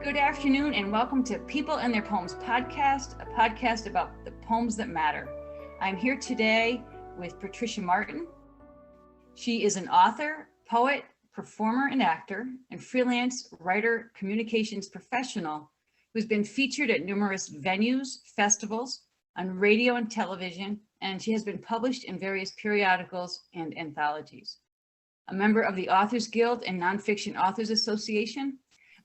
Good afternoon and welcome to People and Their Poems podcast, a podcast about the poems that matter. I'm here today with Patricia Martin. She is an author, poet, performer and actor, and freelance writer, communications professional who's been featured at numerous venues, festivals, on radio and television, and she has been published in various periodicals and anthologies. A member of the Authors Guild and Nonfiction Authors Association,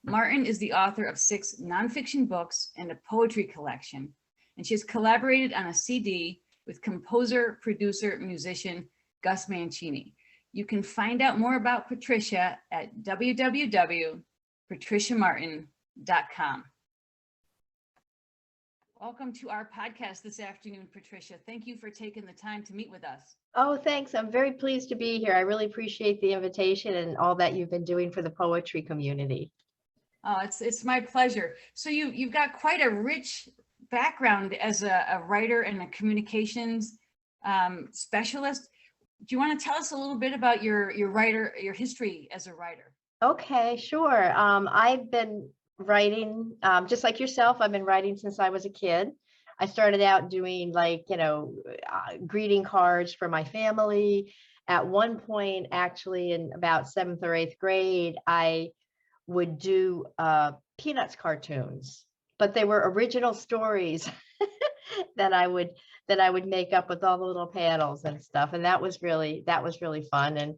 Martin is the author of 6 nonfiction books and a poetry collection, and she has collaborated on a CD with composer, producer, musician Gus Mancini. You can find out more about Patricia at www.patriciamartin.com. Welcome to our podcast this afternoon, Patricia. Thank you for taking the time to meet with us. Oh, thanks. I'm very pleased to be here. I really appreciate the invitation and all that you've been doing for the poetry community. Oh, it's my pleasure. So you've got quite a rich background as a writer and a communications specialist. Do you want to tell us a little bit about your history as a writer? Okay, sure. I've been writing, just like yourself. I've been writing since I was a kid. I started out doing greeting cards for my family. At one point, actually, in about 7th or 8th grade, I would do Peanuts cartoons, but they were original stories that I would make up with all the little panels and stuff, and that was really fun. And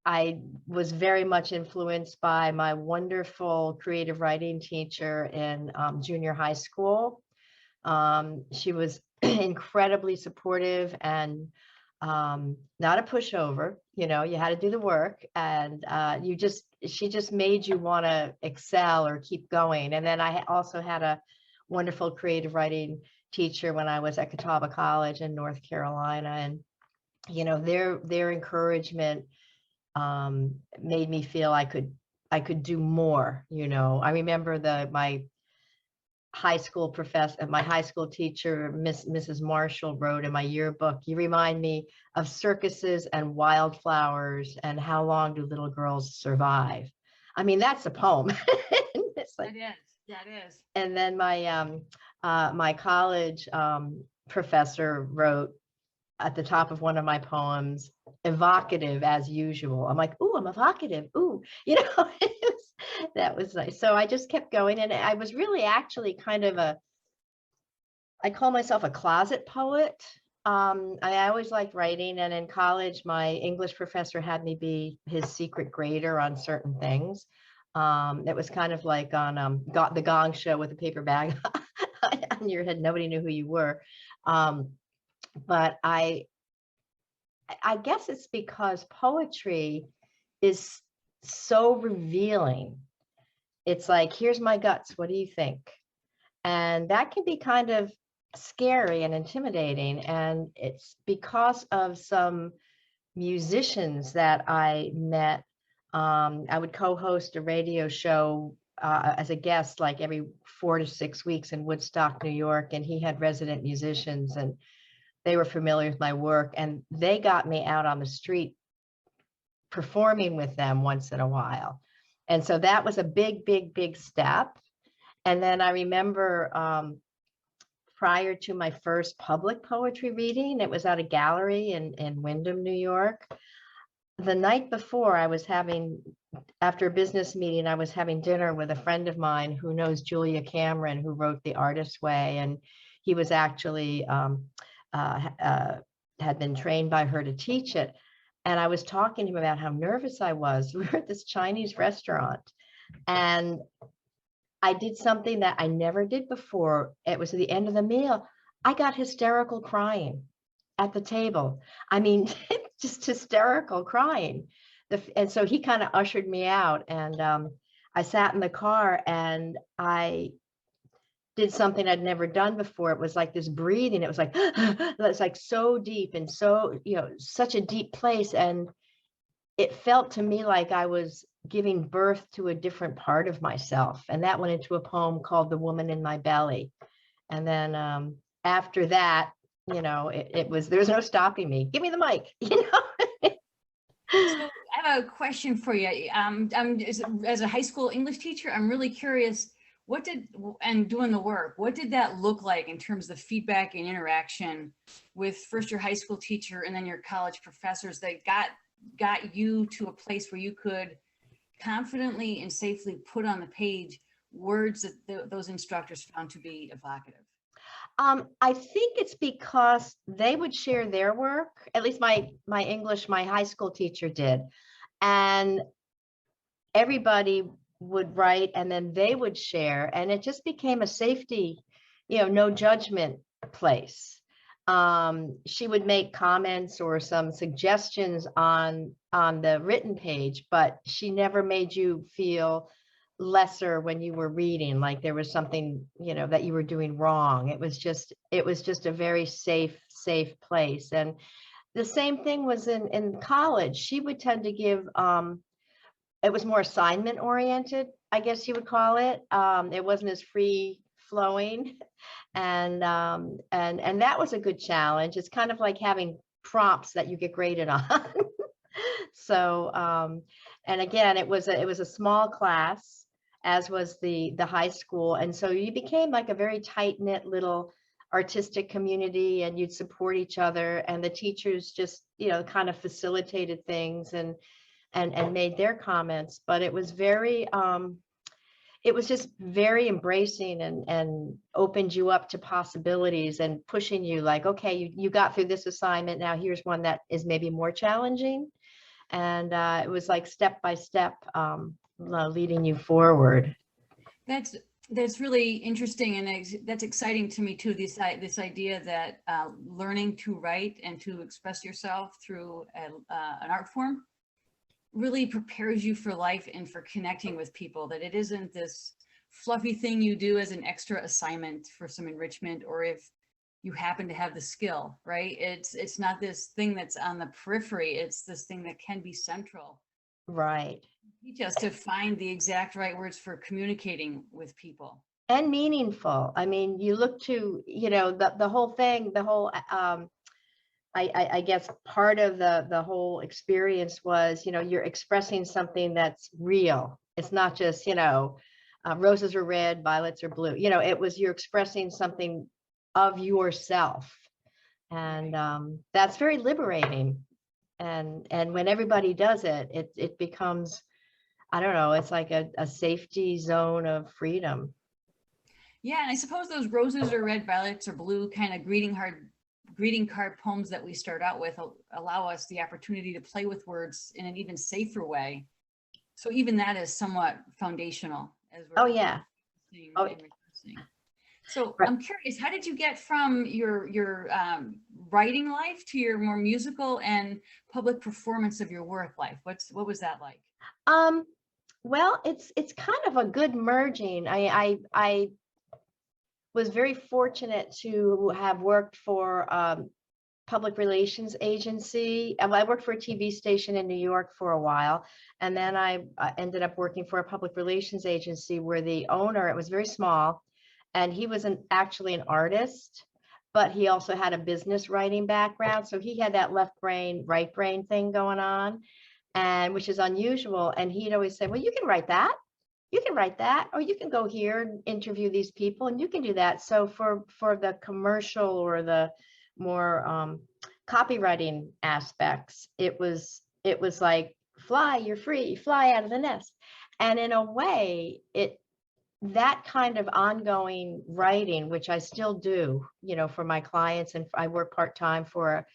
I was very much influenced by my wonderful creative writing teacher in junior high school. She was incredibly supportive and not a pushover. You know, you had to do the work, and she just made you want to excel or keep going. And then I also had a wonderful creative writing teacher when I was at Catawba College in North Carolina, and you know, their encouragement made me feel I could do more. You know, I remember my high school teacher, Mrs. Marshall, wrote in my yearbook, "You remind me of circuses and wildflowers and how long do little girls survive." I mean, that's a poem. It's like, that is. And then my college professor wrote at the top of one of my poems, "Evocative as usual." I'm like, "Ooh, I'm evocative." Ooh, you know, that was nice. So I just kept going, and I was really actually kind of I call myself a closet poet. I always liked writing, and in college, my English professor had me be his secret grader on certain things. It was kind of like on the Gong Show with a paper bag on your head. Nobody knew who you were. But I guess it's because poetry is so revealing. It's like, here's my guts, what do you think? And that can be kind of scary and intimidating. And it's because of some musicians that I met. I would co-host a radio show as a guest like every 4 to 6 weeks in Woodstock, New York, and he had resident musicians, and they were familiar with my work, and they got me out on the street performing with them once in a while. And so that was a big step. And then I remember prior to my first public poetry reading, it was at a gallery in Wyndham, New York. The night before, after a business meeting, I was having dinner with a friend of mine who knows Julia Cameron, who wrote The Artist's Way, and he was actually had been trained by her to teach it. And I was talking to him about how nervous I was. We were at this Chinese restaurant, and I did something that I never did before. It was at the end of the meal. I got hysterical crying at the table. I mean, just hysterical crying. And so he kind of ushered me out, and I sat in the car and I did something I'd never done before. It was like this breathing. It was like, it's like so deep and so, you know, such a deep place. And it felt to me like I was giving birth to a different part of myself. And that went into a poem called The Woman in My Belly. And then after that, you know, there was no stopping me. Give me the mic, you know. So I have a question for you. As a high school English teacher, I'm really curious, and doing the work, what did that look like in terms of feedback and interaction with first your high school teacher and then your college professors that got you to a place where you could confidently and safely put on the page words that those instructors found to be evocative? I think it's because they would share their work, at least my high school teacher did. And everybody would write and then they would share, and it just became a safety, no judgment place. She would make comments or some suggestions on the written page, but she never made you feel lesser when you were reading, like there was something, that you were doing wrong. It was just a very safe place. And the same thing was in college. She would tend to give, it was more assignment oriented, I guess you would call it. It wasn't as free flowing. And that was a good challenge. It's kind of like having prompts that you get graded on. So, and again, it was a small class, as was the high school. And so you became like a very tight knit little artistic community, and you'd support each other, and the teachers just, kind of facilitated things and made their comments. But it was it was just very embracing and opened you up to possibilities and pushing you like, okay, you got through this assignment. Now here's one that is maybe more challenging. And it was like step by step, leading you forward. That's really interesting, and that's exciting to me too. This idea that learning to write and to express yourself through an art form really prepares you for life and for connecting with people. That it isn't this fluffy thing you do as an extra assignment for some enrichment, or if you happen to have the skill, right? It's not this thing that's on the periphery. It's this thing that can be central. Right. Teach us to find the exact right words for communicating with people. And meaningful. I mean, you look to, the whole thing, I guess part of the whole experience was, you're expressing something that's real. It's not just, roses are red, violets are blue. It was, you're expressing something of yourself. And that's very liberating. And when everybody does it, it becomes, I don't know, it's like a safety zone of freedom. Yeah, and I suppose those roses are red, violets are blue kind of greeting card poems that we start out with allow us the opportunity to play with words in an even safer way. So even that is somewhat foundational. Oh yeah. So I'm curious, how did you get from your writing life to your more musical and public performance of your work life? What was that like? Well, it's kind of a good merging. I was very fortunate to have worked for a public relations agency. I worked for a TV station in New York for a while, and then I ended up working for a public relations agency where the owner, it was very small, and he was actually an artist, but he also had a business writing background. So he had that left brain, right brain thing going on, and which is unusual. And he'd always say, well, you can write that. You can write that, or you can go here and interview these people, and you can do that. So for the commercial or the more copywriting aspects, it was like, fly, you're free, fly out of the nest. And in a way, that kind of ongoing writing, which I still do, for my clients, and I work part-time for a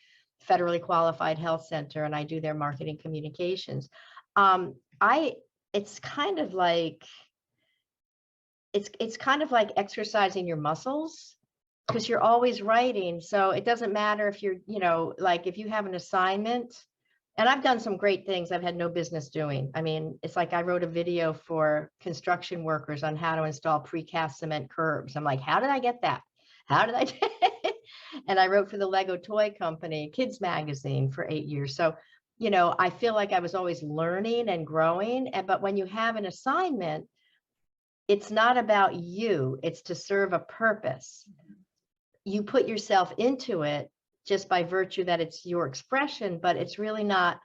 federally qualified health center, and I do their marketing communications. It's kind of like exercising your muscles, because you're always writing. So it doesn't matter if you're, like if you have an assignment, and I've done some great things I've had no business doing. I mean, it's like I wrote a video for construction workers on how to install precast cement curbs. I'm like, how did I get that? How did I? And I wrote for the Lego toy company, kids magazine, for 8 years. So, I feel like I was always learning and growing. But when you have an assignment, it's not about you, it's to serve a purpose. You put yourself into it just by virtue that it's your expression, but it's really not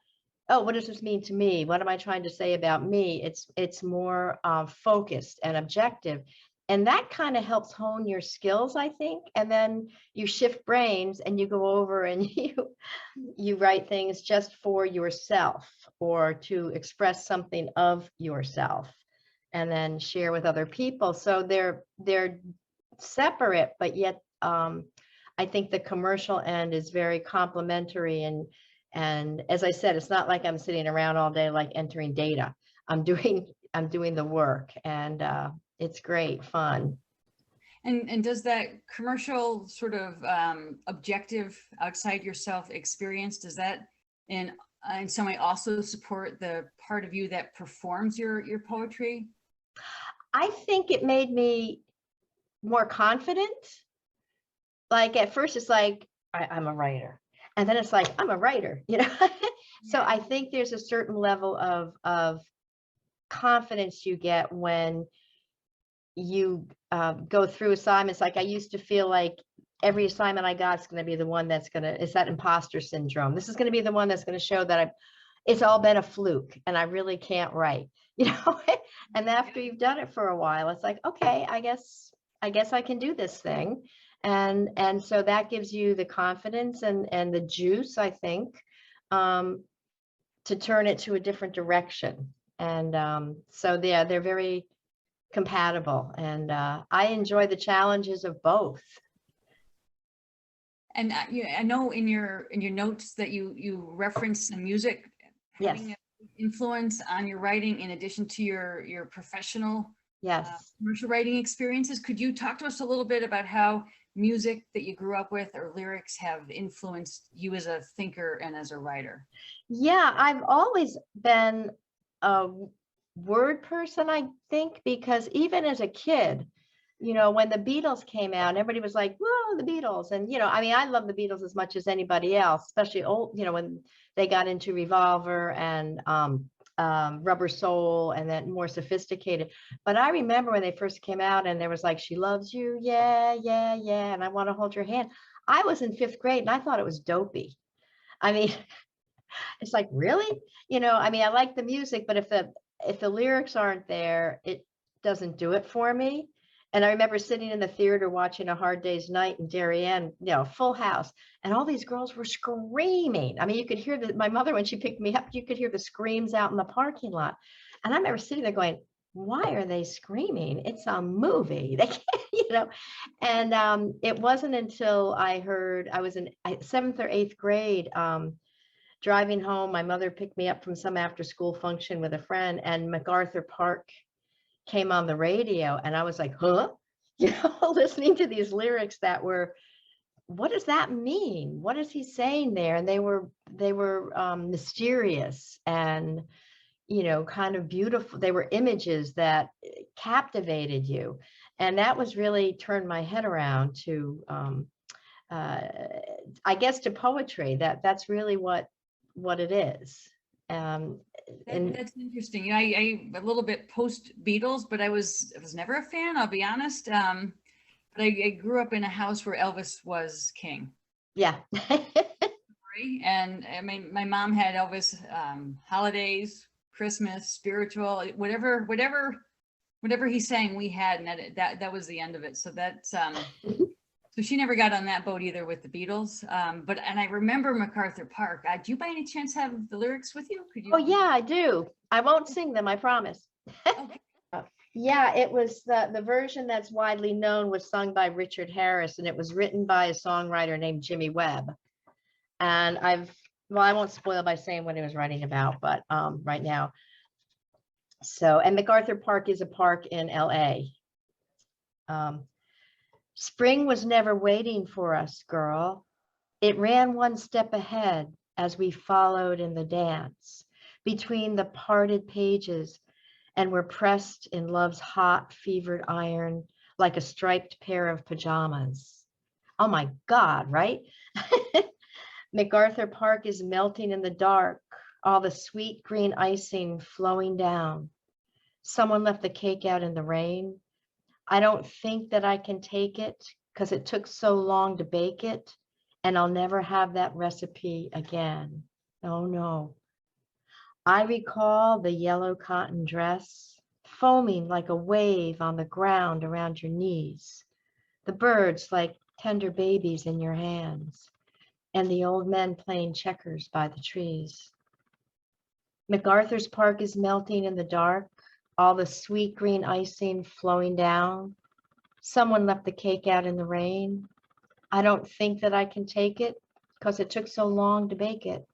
oh, what does this mean to me? What am I trying to say about me? It's more focused and objective. And that kind of helps hone your skills, I think. And then you shift brains and you go over and you write things just for yourself or to express something of yourself and then share with other people. So they're separate, but yet I think the commercial end is very complementary. And as I said, it's not like I'm sitting around all day like entering data. I'm doing the work, and it's great fun. And does that commercial sort of objective outside yourself experience, does that in some way also support the part of you that performs your poetry? I think it made me more confident. Like at first it's like, I'm a writer. And then it's like, I'm a writer, you know? So I think there's a certain level of confidence you get when you go through assignments. Like I used to feel like every assignment I got is going to be the one that's going to, it's that imposter syndrome. This is going to be the one that's going to show that it's all been a fluke and I really can't write, you know? And after you've done it for a while, it's like, okay, I guess I can do this thing. And so that gives you the confidence and the juice, I think, to turn it to a different direction. And so they're very compatible, and I enjoy the challenges of both. And I know in your notes that you reference the music having an influence on your writing in addition to your professional commercial writing experiences. Could you talk to us a little bit about how music that you grew up with or lyrics have influenced you as a thinker and as a writer? Yeah, I've always been a word person, I think, because even as a kid, you know, when the Beatles came out, everybody was like, whoa, the Beatles. And, you know, I mean, I love the Beatles as much as anybody else, especially old, you know, when they got into Revolver and Rubber Soul and then more sophisticated. But I remember when they first came out and there was like, she loves you. Yeah, yeah, yeah. And I want to hold your hand. I was in 5th grade and I thought it was dopey. I mean, it's like, really? You know, I mean, I like the music, but if the lyrics aren't there, it doesn't do it for me. And I remember sitting in the theater watching A Hard Day's Night in Darien, you know, full house, and all these girls were screaming. I mean, you could hear my mother, when she picked me up, you could hear the screams out in the parking lot. And I remember sitting there going, why are they screaming? It's a movie. They can't, you know. And it wasn't until I was in 7th or 8th grade, driving home, my mother picked me up from some after school function with a friend, and MacArthur Park came on the radio, and I was like, huh? You know, listening to these lyrics that were, what does that mean? What is he saying there? And they were mysterious and, you know, kind of beautiful. They were images that captivated you. And that was really turned my head around to, I guess, to poetry. That's really what it is. That's interesting. You know, I a little bit post Beatles, but I was never a fan, I'll be honest. But I grew up in a house where Elvis was king. Yeah. And I mean, my mom had Elvis holidays, Christmas, spiritual, whatever he sang, we had, and that was the end of it. So that's so she never got on that boat either with the Beatles. And I remember MacArthur Park. Do you by any chance have the lyrics with you? Could you? Oh yeah, I do. I won't sing them, I promise. Okay. Yeah, it was the version that's widely known was sung by Richard Harris, and it was written by a songwriter named Jimmy Webb. And I won't spoil by saying what he was writing about, but right now. So, and MacArthur Park is a park in LA. Spring was never waiting for us, girl. It ran one step ahead as we followed in the dance between the parted pages and were pressed in love's hot, fevered iron like a striped pair of pajamas. Oh my God, right? MacArthur Park is melting in the dark, all the sweet green icing flowing down. Someone left the cake out in the rain. I don't think that I can take it because it took so long to bake it, and I'll never have that recipe again. Oh no. I recall the yellow cotton dress, foaming like a wave on the ground around your knees, the birds like tender babies in your hands, and the old men playing checkers by the trees. MacArthur's Park is melting in the dark, all the sweet green icing flowing down. Someone left the cake out in the rain. I don't think that I can take it because it took so long to bake it,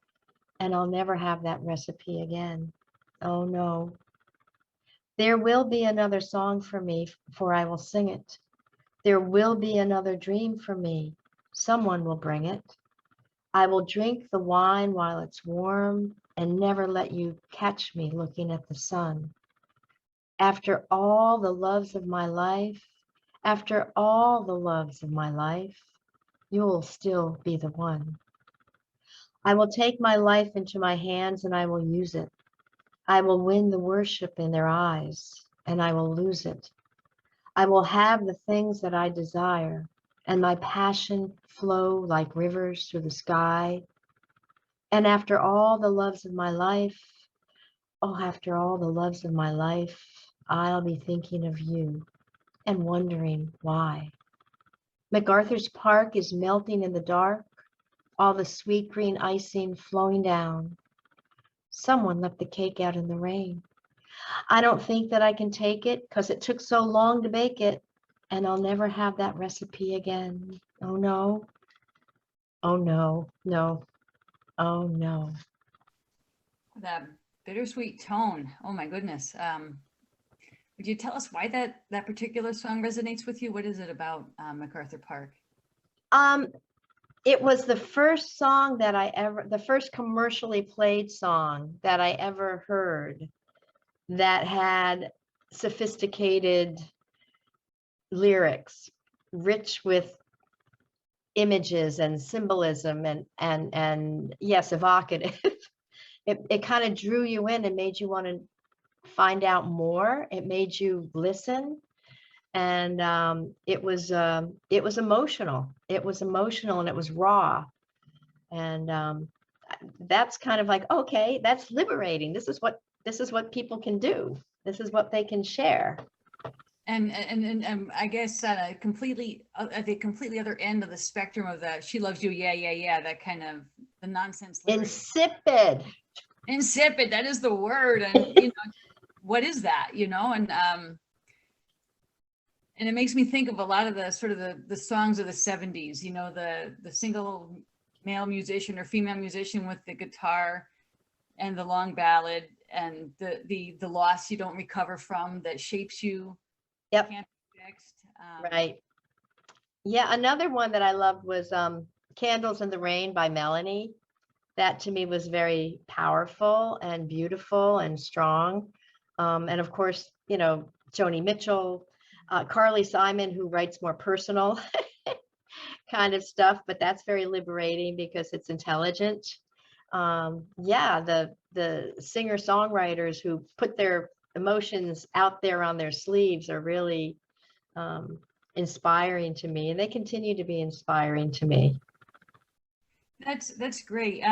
and I'll never have that recipe again. Oh no. There will be another song for me, for I will sing it. There will be another dream for me. Someone will bring it. I will drink the wine while it's warm and never let you catch me looking at the sun. After all the loves of my life, after all the loves of my life, you'll still be the one. I will take my life into my hands and I will use it. I will win the worship in their eyes and I will lose it. I will have the things that I desire and my passion flow like rivers through the sky. And after all the loves of my life, oh, after all the loves of my life, I'll be thinking of you and wondering why. MacArthur's Park is melting in the dark, all the sweet green icing flowing down. Someone left the cake out in the rain. I don't think that I can take it because it took so long to bake it, and I'll never have that recipe again. Oh no. Oh no, no, oh no. That bittersweet tone. Oh my goodness. Would you tell us why that particular song resonates with you? What is it about MacArthur Park? It was the first song that the first commercially played song that I ever heard that had sophisticated lyrics, rich with images and symbolism and yes, evocative. It kind of drew you in and made you want to find out more. It made you listen, and it was emotional. It was emotional and it was raw, and that's kind of like, okay, that's liberating. This is what people can do. This is what they can share. And I guess at the completely other end of the spectrum of that, she loves you, yeah, that kind of the nonsense lyrics. Insipid, that is the word. And you know, what is that, you know? And it makes me think of a lot of the sort of the songs of the 70s, you know, the single male musician or female musician with the guitar and the long ballad and the loss you don't recover from, that shapes you. Yep. Can't be fixed. Right. Yeah, another one that I loved was Candles in the Rain by Melanie. That to me was very powerful and beautiful and strong. And of course, you know, Joni Mitchell, Carly Simon, who writes more personal kind of stuff, but that's very liberating because it's intelligent. Yeah, the singer-songwriters who put their emotions out there on their sleeves are really inspiring to me, and they continue to be inspiring to me. That's great.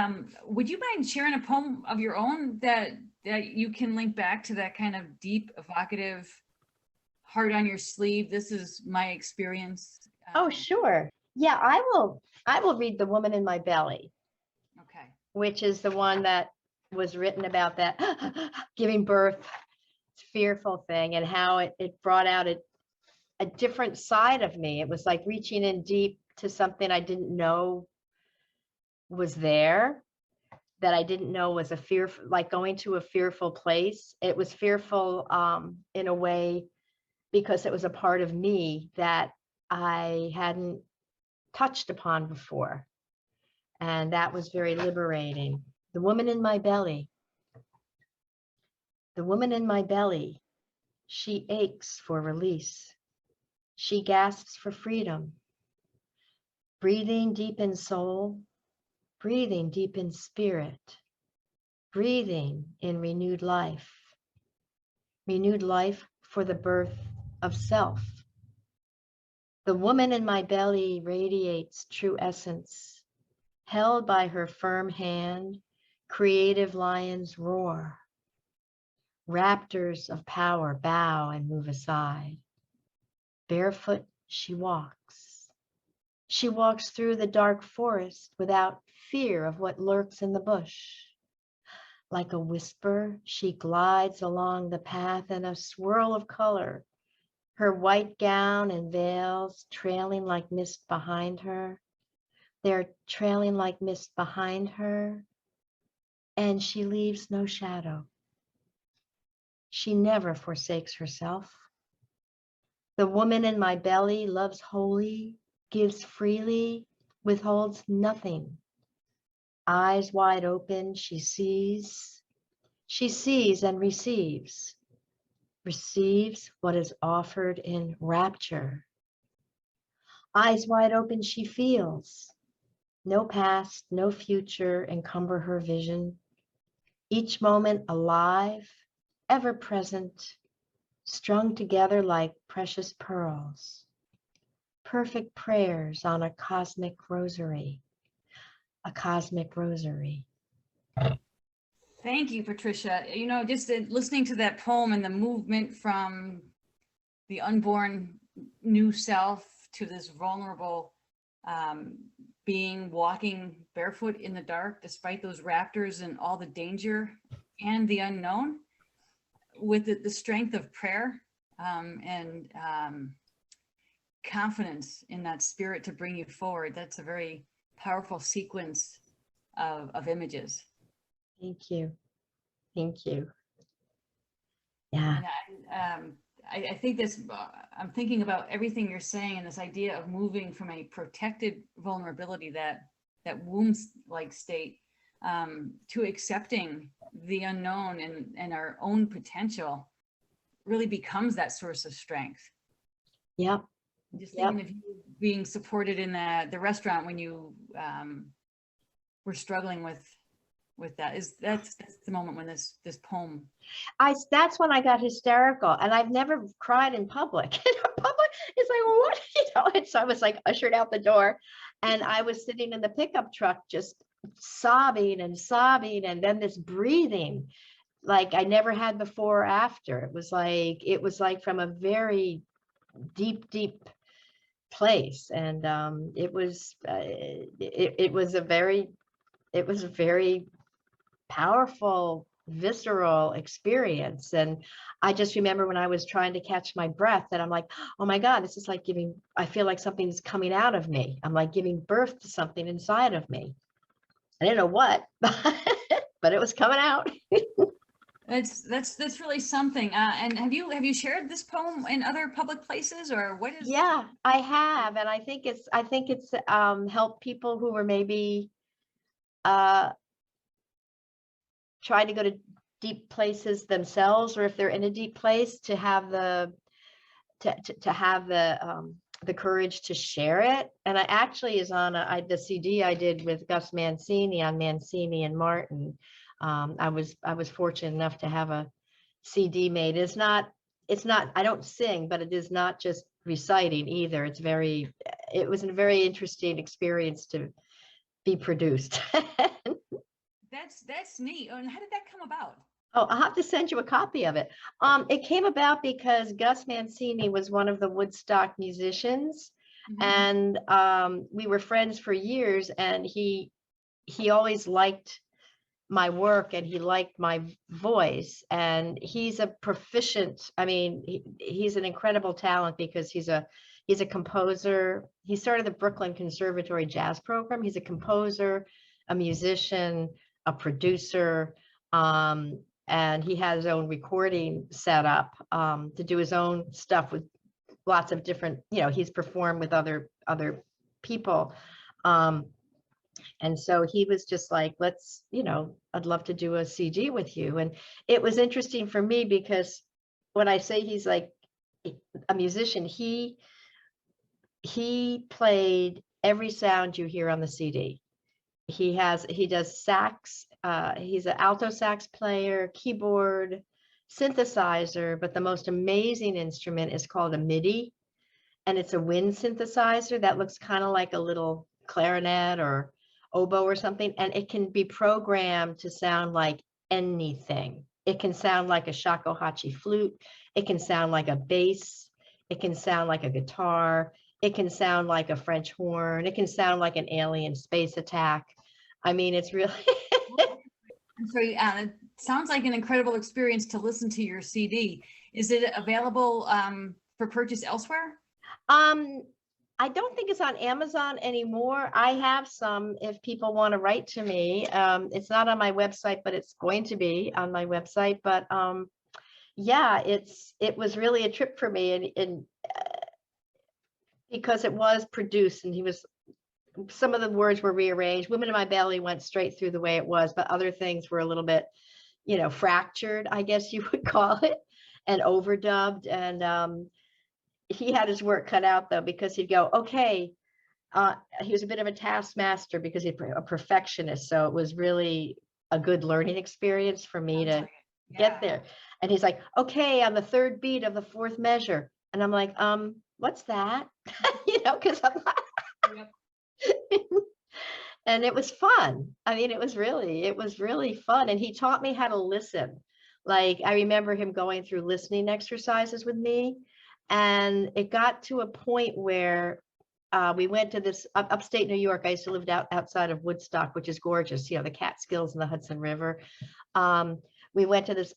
Would you mind sharing a poem of your own that you can link back to that kind of deep, evocative, heart on your sleeve? This is my experience. Oh, sure. Yeah, I will read The Woman in My Belly. Okay. Which is the one that was written about that giving birth, fearful thing, and how it brought out a different side of me. It was like reaching in deep to something I didn't know was there, that I didn't know was a fear, like going to a fearful place. It was fearful in a way because it was a part of me that I hadn't touched upon before. And that was very liberating. The woman in my belly. The woman in my belly, she aches for release. She gasps for freedom. Breathing deep in soul, breathing deep in spirit, breathing in renewed life for the birth of self. The woman in my belly radiates true essence, held by her firm hand, Creative lions roar. Raptors of power bow and move aside. Barefoot she walks. She walks through the dark forest without fear of what lurks in the bush. Like a whisper, she glides along the path in a swirl of color, her white gown and veils trailing like mist behind her. They're trailing like mist behind her, and she leaves no shadow. She never forsakes herself. The woman in my belly loves wholly, gives freely, withholds nothing. Eyes wide open, she sees and receives what is offered in rapture. Eyes wide open, she feels. No past, no future encumber her vision. Each moment alive, ever present, strung together like precious pearls. Perfect prayers on a cosmic rosary. A cosmic rosary. Thank you, Patricia. You know, just listening to that poem and the movement from the unborn new self to this vulnerable being walking barefoot in the dark, despite those raptors and all the danger and the unknown, with the strength of prayer and confidence in that spirit to bring you forward. That's a very powerful sequence of images. Thank you. Thank you. Yeah. And I think this, I'm thinking about everything you're saying and this idea of moving from a protected vulnerability, that womb-like state, to accepting the unknown and our own potential really becomes that source of strength. Yep. Just thinking of you being supported in the restaurant when you were struggling with that. That's the moment when this poem. That's when I got hysterical, and I've never cried in public. Public, it's like, well, what, And so I was like ushered out the door, and I was sitting in the pickup truck just sobbing, and then this breathing like I never had before or after. It was like from a very deep place, and it was a very powerful, visceral experience. And I just remember when I was trying to catch my breath that I'm like, oh my God, this is like I feel like something's coming out of me. I'm like giving birth to something inside of me. I didn't know what, but it was coming out. That's really something. And have you shared this poem in other public places, or what is? Yeah, I have, and I think it's helped people who were maybe trying to go to deep places themselves, or if they're in a deep place, to have the courage to share it. And I actually is on the CD I did with Gus Mancini on Mancini and Martin. I was fortunate enough to have a CD made. It's not I don't sing, but it is not just reciting either. It was a very interesting experience to be produced. That's neat. And how did that come about? Oh, I'll have to send you a copy of it. It came about because Gus Mancini was one of the Woodstock musicians, and we were friends for years, and he always liked my work, and he liked my voice, and he's a proficient, I mean, he's an incredible talent because he's a composer. He started the Brooklyn Conservatory jazz program. He's a composer, a musician, a producer, and he has his own recording set up to do his own stuff with lots of different, he's performed with other people. And so he was just like, let's, I'd love to do a CD with you. And it was interesting for me because when I say he's like a musician, he played every sound you hear on the CD. He does sax, he's an alto sax player, keyboard, synthesizer, but the most amazing instrument is called a MIDI, and it's a wind synthesizer that looks kind of like a little clarinet or oboe or something, and it can be programmed to sound like anything. It can sound like a shakuhachi flute. It can sound like a bass. It can sound like a guitar. It can sound like a French horn. It can sound like an alien space attack. I mean, it's really I'm sorry, it sounds like an incredible experience to listen to your CD. Is it available for purchase elsewhere? I don't think it's on Amazon anymore. I have some if people want to write to me. It's not on my website, but it's going to be on my website. But yeah, it was really a trip for me, and because it was produced, and some of the words were rearranged. Women in My Belly went straight through the way it was, but other things were a little bit, fractured, I guess you would call it, and overdubbed. And he had his work cut out, though, because he'd go, okay, he was a bit of a taskmaster because he's a perfectionist. So it was really a good learning experience for me to get there. And he's like, okay, on the third beat of the fourth measure. And I'm like, what's that? Because I'm not. And it was fun. I mean, it was really fun. And he taught me how to listen. Like, I remember him going through listening exercises with me. And it got to a point where we went to this upstate New York. I used to live outside of Woodstock, which is gorgeous, the Catskills and the Hudson River. We went to this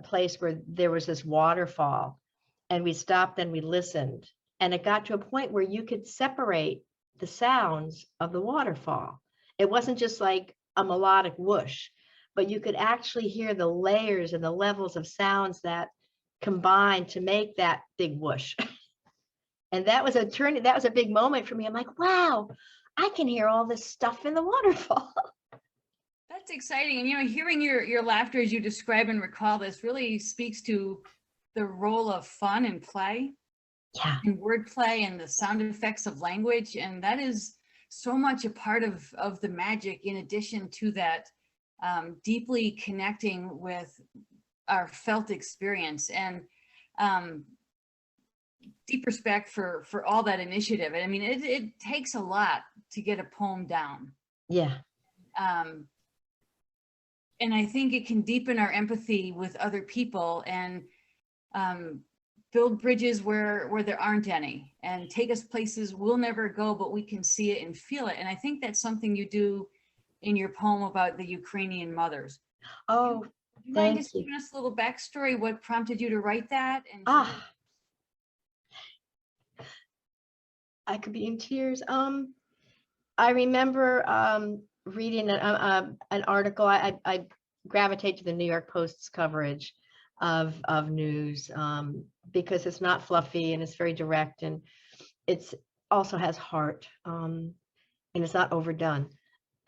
place where there was this waterfall, and we stopped and we listened. And it got to a point where you could separate the sounds of the waterfall. It wasn't just like a melodic whoosh, but you could actually hear the layers and the levels of sounds that combined to make that big whoosh. And that was a big moment for me. I'm like, wow, I can hear all this stuff in the waterfall. That's exciting. And hearing your laughter as you describe and recall this really speaks to the role of fun and play. Yeah. And wordplay and the sound effects of language. And that is so much a part of the magic, in addition to that, deeply connecting with our felt experience. And deep respect for all that initiative. I mean, it takes a lot to get a poem down. Yeah. And I think it can deepen our empathy with other people, and build bridges where there aren't any, and take us places we'll never go, but we can see it and feel it. And I think that's something you do in your poem about the Ukrainian mothers. Oh, do you thank mind just you. giving us a little backstory? What prompted you to write that? And I could be in tears. I remember reading an article. I gravitate to the New York Post's coverage of news because it's not fluffy, and it's very direct, and it's also has heart, and it's not overdone.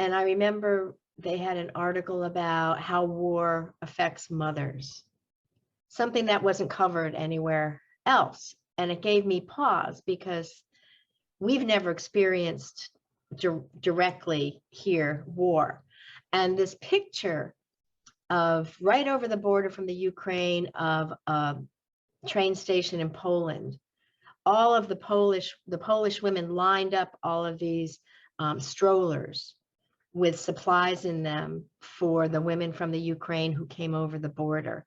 And I remember they had an article about how war affects mothers, something that wasn't covered anywhere else. And it gave me pause, because we've never experienced directly here war. And this picture of right over the border from the Ukraine, of a train station in Poland, all of the Polish women lined up all of these strollers with supplies in them for the women from the Ukraine who came over the border.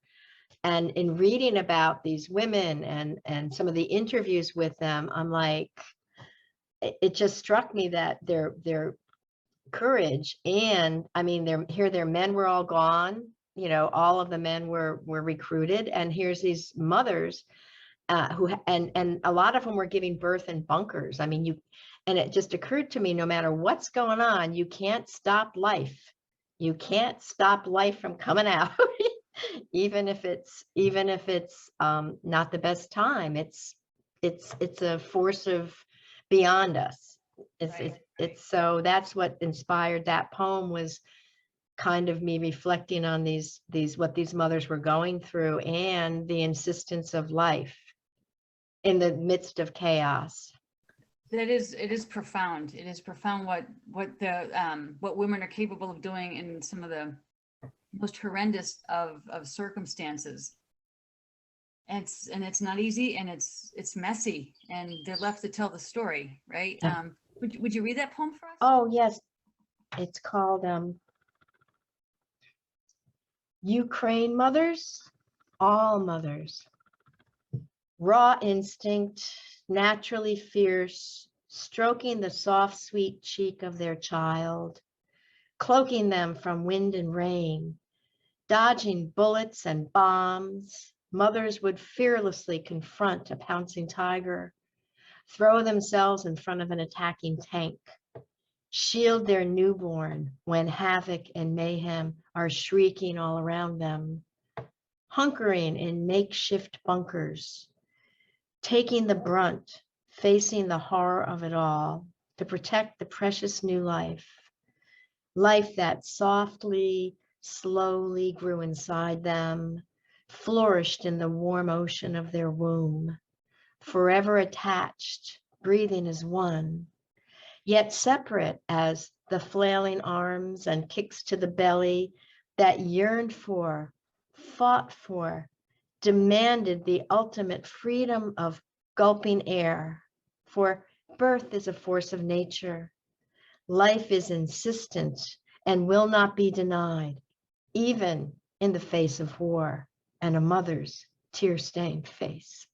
And in reading about these women and some of the interviews with them, I'm like, it just struck me that their courage, and I mean, their men were all gone. All of the men were recruited, and here's these mothers who and a lot of them were giving birth in bunkers. I mean, and it just occurred to me, no matter what's going on, you can't stop life. You can't stop life from coming out, even if it's not the best time. It's a force of beyond us. It's so that's what inspired that poem, was kind of me reflecting on these what these mothers were going through, and the insistence of life in the midst of chaos. it is profound. It is profound what women are capable of doing in some of the most horrendous of circumstances. And it's not easy, and it's messy, and they're left to tell the story, right? Yeah. Would you read that poem for us? Oh, yes. It's called Ukraine Mothers, All Mothers. Raw instinct, naturally fierce, stroking the soft, sweet cheek of their child, cloaking them from wind and rain, dodging bullets and bombs. Mothers would fearlessly confront a pouncing tiger, throw themselves in front of an attacking tank, shield their newborn when havoc and mayhem are shrieking all around them, hunkering in makeshift bunkers, taking the brunt, facing the horror of it all to protect the precious new life, life that softly, slowly grew inside them, flourished in the warm ocean of their womb, forever attached, breathing as one, yet separate as the flailing arms and kicks to the belly that yearned for, fought for, demanded the ultimate freedom of gulping air. For birth is a force of nature. Life is insistent and will not be denied, even in the face of war and a mother's tear-stained face.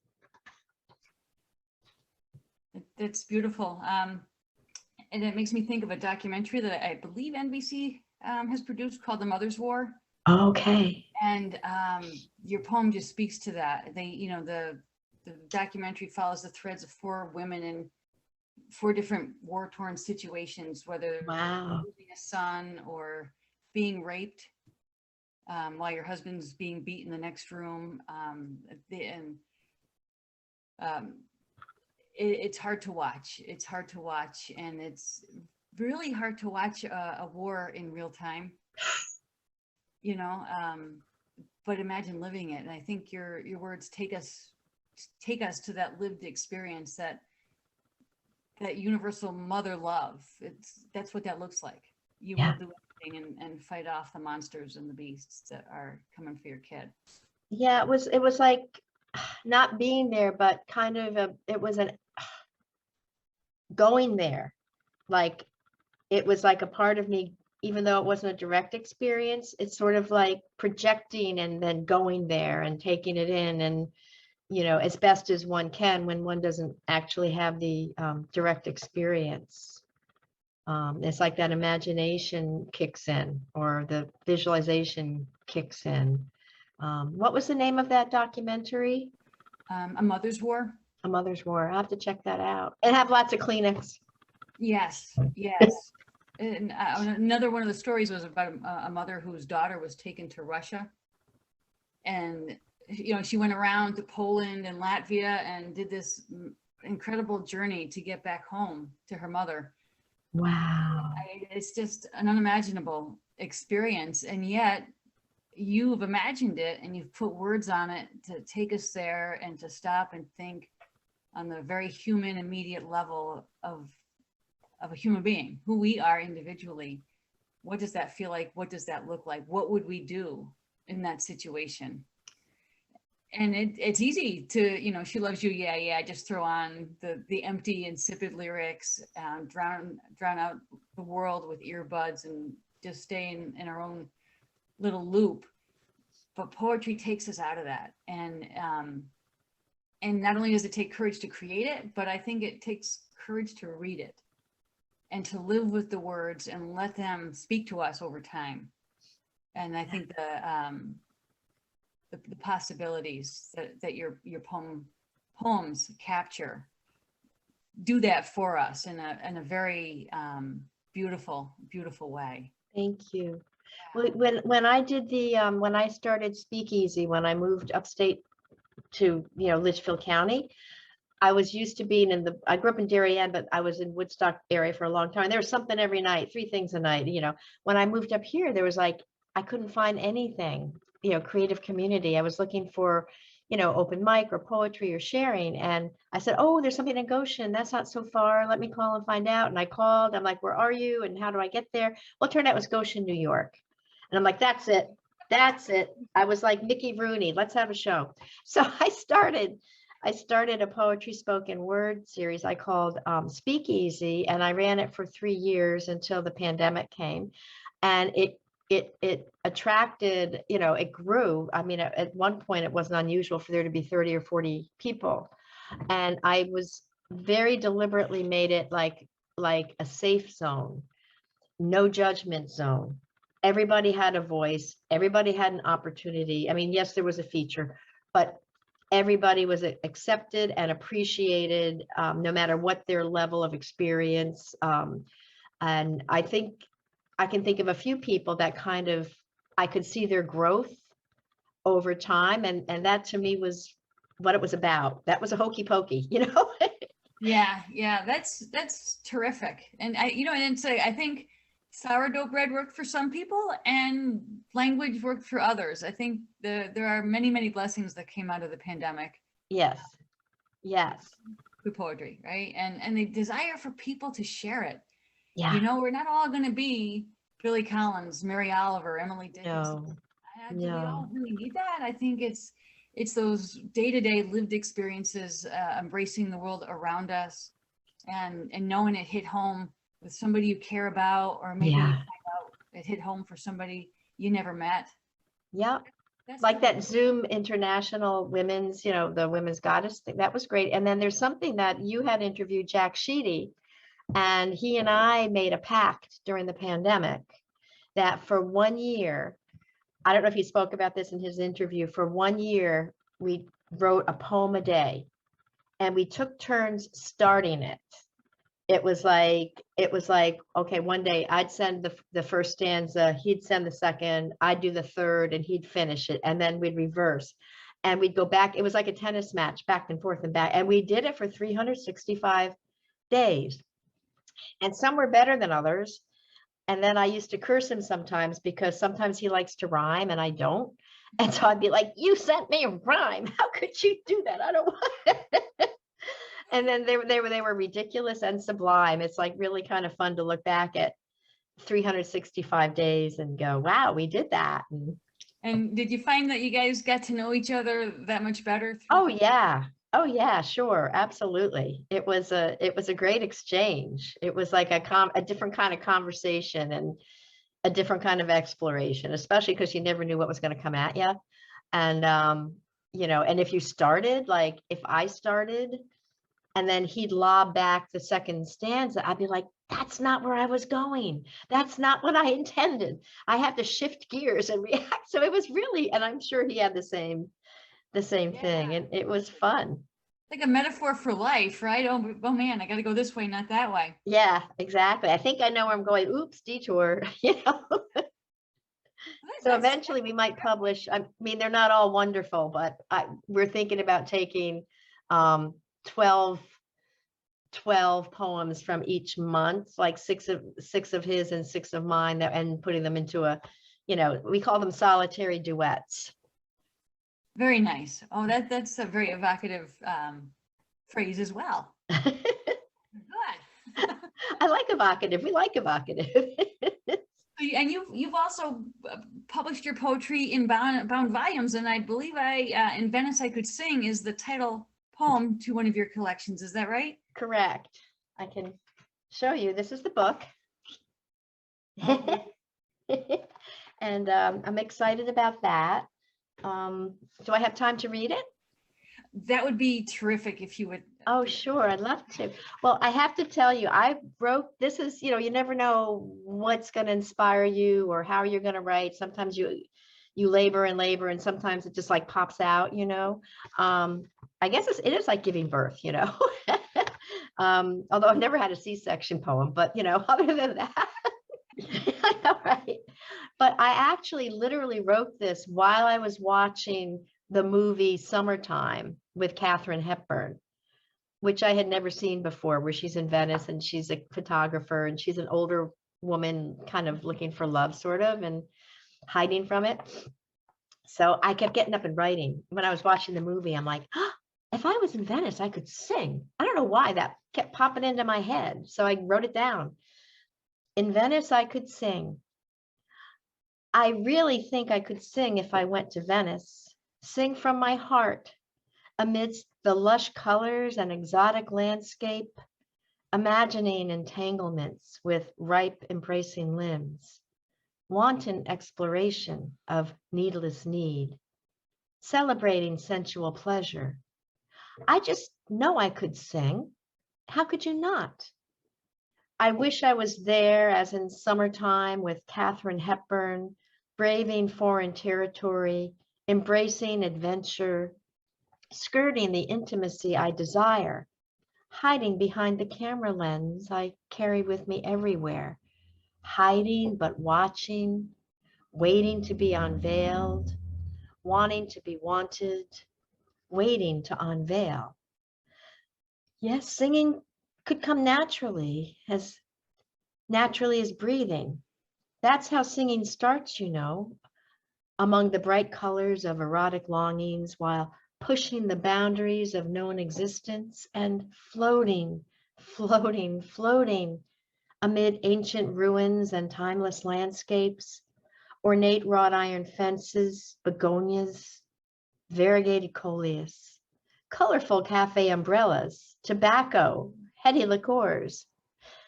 It's beautiful. And it makes me think of a documentary that I believe NBC has produced called The Mother's War. Okay. And your poem just speaks to that. The documentary follows the threads of 4 women in 4 different war-torn situations, whether Wow. losing a son or being raped while your husband's being beat in the next room. It's hard to watch. It's hard to watch, and it's really hard to watch a war in real time. But imagine living it. And I think your words take us to that lived experience, that universal mother love. That's what that looks like. You will do anything and fight off the monsters and the beasts that are coming for your kid. Yeah, it was like not being there, but kind of it was an going there. Like it was like a part of me, even though it wasn't a direct experience, it's sort of like projecting and then going there and taking it in, and as best as one can when one doesn't actually have the direct experience. It's like that imagination kicks in, or the visualization kicks in. What was the name of that documentary? A Mother's War. A Mother's War. I'll have to check that out. And have lots of Kleenex. Yes. And another one of the stories was about a mother whose daughter was taken to Russia. And, she went around to Poland and Latvia and did this incredible journey to get back home to her mother. Wow. It's just an unimaginable experience. And yet you've imagined it and you've put words on it to take us there and to stop and think on the very human, immediate level of a human being, who we are individually. What does that feel like? What does that look like? What would we do in that situation? And it's easy to, she loves you. Yeah. Just throw on the empty, insipid lyrics, drown out the world with earbuds and just stay in our own little loop. But poetry takes us out of that. And not only does it take courage to create it, but I think it takes courage to read it and to live with the words and let them speak to us over time. And I think the possibilities that your poems capture do that for us in a very beautiful way. Thank you. When I did when I started Speakeasy, when I moved upstate to Litchfield County, I was used to being I grew up in Darien, but I was in Woodstock area for a long time. There was something every night, 3 things a night. When I moved up here, there was I couldn't find anything, creative community. I was looking for, open mic or poetry or sharing. And I said, oh, there's something in Goshen. That's not so far. Let me call and find out. And I called. I'm like, where are you? And how do I get there? Well, it turned out it was Goshen, New York. And I'm like, that's it. I was like Mickey Rooney. Let's have a show. So I I started a poetry spoken word series I called Speakeasy, and I ran it for 3 years until the pandemic came. And it attracted, it grew. I mean, at one point it wasn't unusual for there to be 30 or 40 people. And I was very deliberately made it like a safe zone, no judgment zone. Everybody had a voice, everybody had an opportunity. I mean, yes, there was a feature, but everybody was accepted and appreciated, no matter what their level of experience. And I think I can think of a few people that kind of, I could see their growth over time. And that to me was what it was about. That was a hokey pokey, Yeah, that's terrific. And and it's I think sourdough bread worked for some people and language worked for others. I think there are many, many blessings that came out of the pandemic. Yes. With poetry, right? And the desire for people to share it. Yeah. We're not all going to be Billy Collins, Mary Oliver, Emily Dickinson. Do we all really need that? I think it's those day-to-day lived experiences, embracing the world around us, and knowing it hit home with somebody you care about, or maybe you find out it hit home for somebody you never met. Yeah. Like that Zoom International Women's, the Women's Goddess thing. That was great. And then there's something that you had interviewed Jack Sheedy, and he and I made a pact during the pandemic that for 1 year, I don't know if he spoke about this in his interview, for 1 year, we wrote a poem a day, and we took turns starting it. It was like, okay, one day I'd send the first stanza, he'd send the second, I'd do the third, and he'd finish it. And then we'd reverse and we'd go back. It was like a tennis match, back and forth and back. And we did it for 365 days. And some were better than others. And then I used to curse him sometimes, because sometimes he likes to rhyme and I don't. And so I'd be like, you sent me a rhyme. How could you do that? I don't want it. And then they were ridiculous and sublime. It's like really kind of fun to look back at 365 days and go, wow, we did that. And did you find that you guys got to know each other that much better? Oh yeah, sure, absolutely. It was a great exchange. It was like a different kind of conversation and a different kind of exploration, especially because you never knew what was going to come at you. And and if you started, like if I started, and then he'd lob back the second stanza, I'd be like, that's not where I was going. That's not what I intended. I had to shift gears and react. So it was really, and I'm sure he had the same thing. And it was fun. Like a metaphor for life, right? Oh man, I got to go this way, not that way. Yeah, exactly. I think I know where I'm going. Oops, detour, So eventually we might publish. I mean, they're not all wonderful, but we're thinking about taking 12 poems from each month, like six of his and 6 of mine, and putting them into a, we call them solitary duets. Very nice. Oh, that's a very evocative phrase as well. Good. I like evocative. We like evocative. And you've also published your poetry in bound volumes, and I believe In Venice I Could Sing is the title poem to one of your collections. Is that right? Correct. I can show you. This is the book. And I'm excited about that. Do I have time to read it? That would be terrific if you would. Oh, sure. I'd love to. Well, I have to tell you, I wrote, this is, you never know what's going to inspire you or how you're going to write. Sometimes you labor and sometimes it just like pops out, I guess it is like giving birth, although I've never had a C-section poem, but other than that, I know, right? But I actually literally wrote this while I was watching the movie Summertime with Katharine Hepburn, which I had never seen before, where she's in Venice and she's a photographer and she's an older woman kind of looking for love, sort of, and hiding from it. So I kept getting up and writing. When I was watching the movie, I'm like, oh, if I was in Venice, I could sing. I don't know why that kept popping into my head. So I wrote it down. In Venice, I could sing. I really think I could sing if I went to Venice. Sing from my heart, amidst the lush colors and exotic landscape, imagining entanglements with ripe embracing limbs, wanton exploration of needless need, celebrating sensual pleasure. I just know I could sing. How could you not? I wish I was there as in summertime with Katharine Hepburn, braving foreign territory, embracing adventure, skirting the intimacy I desire, hiding behind the camera lens I carry with me everywhere, hiding but watching, waiting to be unveiled, wanting to be wanted, waiting to unveil. Yes, singing could come naturally as breathing. That's how singing starts, you know, among the bright colors of erotic longings while pushing the boundaries of known existence and floating, floating, floating amid ancient ruins and timeless landscapes, ornate wrought iron fences, begonias, variegated coleus, colorful cafe umbrellas, tobacco, heady liqueurs,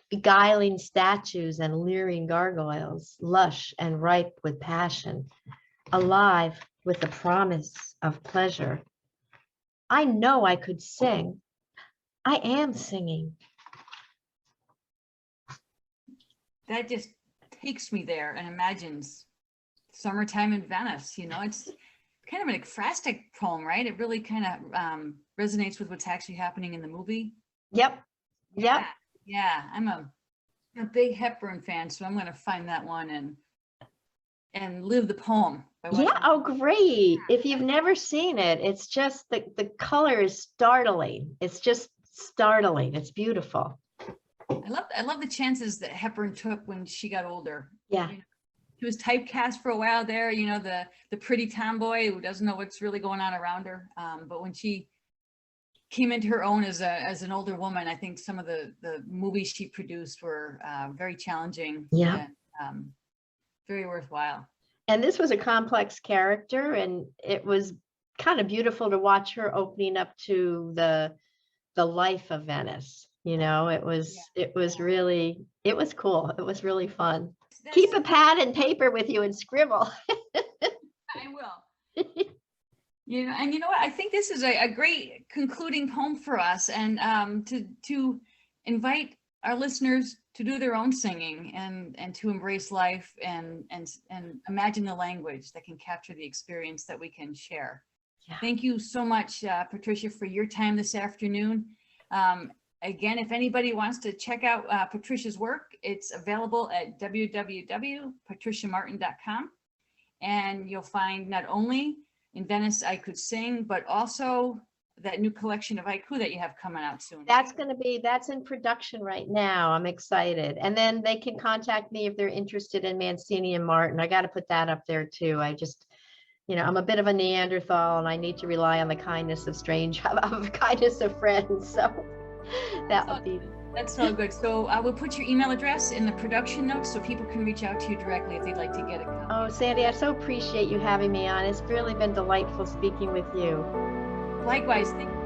beguiling statues and leering gargoyles, lush and ripe with passion, alive with the promise of pleasure. I know I could sing. I am singing. That just takes me there and imagines summertime in Venice. You know, it's kind of an ekphrastic poem, right? It really kind of resonates with what's actually happening in the movie. Yep. Yep. Yeah. I'm a big Hepburn fan, so I'm going to find that one and live the poem. Yeah. Oh, great. If you've never seen it, it's just the color is startling. It's just startling. It's beautiful. I love the chances that Hepburn took when she got older. Yeah. You know, she was typecast for a while there, you know, the pretty tomboy who doesn't know what's really going on around her. But when she came into her own as an older woman, I think some of the movies she produced were very challenging. Yeah. And very worthwhile. And this was a complex character, and it was kind of beautiful to watch her opening up to the life of Venice. You know, it was really, it was cool. It was really fun. Keep a pad and paper with you and scribble. I will. You know, and you know what? I think this is a great concluding poem for us, and to invite our listeners to do their own singing and to embrace life and imagine the language that can capture the experience that we can share. Yeah. Thank you so much, Patricia, for your time this afternoon. Again, if anybody wants to check out Patricia's work, it's available at www.patriciamartin.com. And you'll find not only In Venice I Could Sing, but also that new collection of haiku that you have coming out soon. That's in production right now. I'm excited. And then they can contact me if they're interested in Mancini and Martin. I got to put that up there too. I just, you know, I'm a bit of a Neanderthal and I need to rely on the kindness of kindness of friends. So that would be. That's so good. So I will put your email address in the production notes so people can reach out to you directly if they'd like to get a copy. Oh, Sandy, I so appreciate you having me on. It's really been delightful speaking with you. Likewise. Thank you.